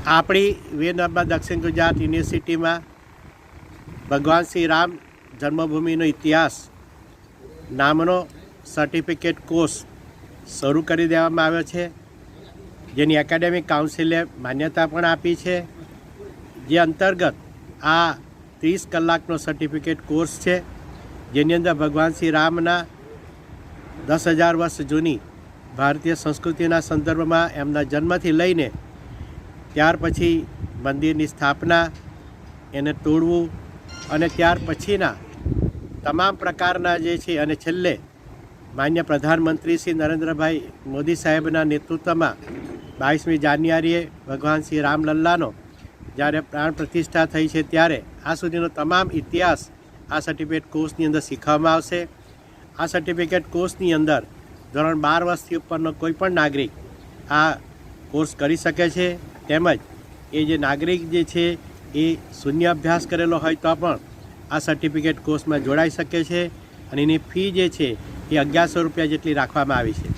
આપણી વીરનર્મદા દક્ષિણ ગુજરાત યુનિવર્સિટીમાં ભગવાન શ્રી રામ જન્મભૂમિનો ઇતિહાસ નામનો સર્ટિફિકેટ કોર્સ શરૂ કરી દેવામાં આવ્યો છે, જેની એકેડેમિક કાઉન્સિલે માન્યતા પણ આપી છે, જે અંતર્ગત આ 30 કલાકનો સર્ટિફિકેટ કોર્સ છે, જેની અંદર ભગવાન શ્રી રામના 10,000 વર્ષ જૂની ભારતીય સંસ્કૃતિના સંદર્ભમાં એમના જન્મથી લઈને ત્યાર પછી મંદિરની સ્થાપના, એને તોડવું અને ત્યાર પછીના તમામ પ્રકારના જે છે, અને છેલ્લે માન્ય પ્રધાનમંત્રી શ્રી નરેન્દ્રભાઈ મોદી સાહેબના નેતૃત્વમાં 22મી જાન્યુઆરીએ ભગવાન શ્રી રામલલ્લાનો જ્યારે પ્રાણ પ્રતિષ્ઠા થઈ છે ત્યારે આ સુધીનો તમામ ઇતિહાસ આ સર્ટિફિકેટ કોર્સની અંદર શીખવામાં આવશે. આ સર્ટિફિકેટ કોર્સની અંદર ધોરણ 12 વર્ષથી ઉપરનો કોઈપણ નાગરિક આ કોર્સ કરી શકે છે, તેમજ એ જે નાગરિક જે છે એ શૂન્ય અભ્યાસ કરેલો હોય તો પણ આ સર્ટિફિકેટ કોર્સમાં જોડાઈ શકે છે, અને એની ફી જે છે એ 1100 રૂપિયા જેટલી રાખવામાં આવી છે.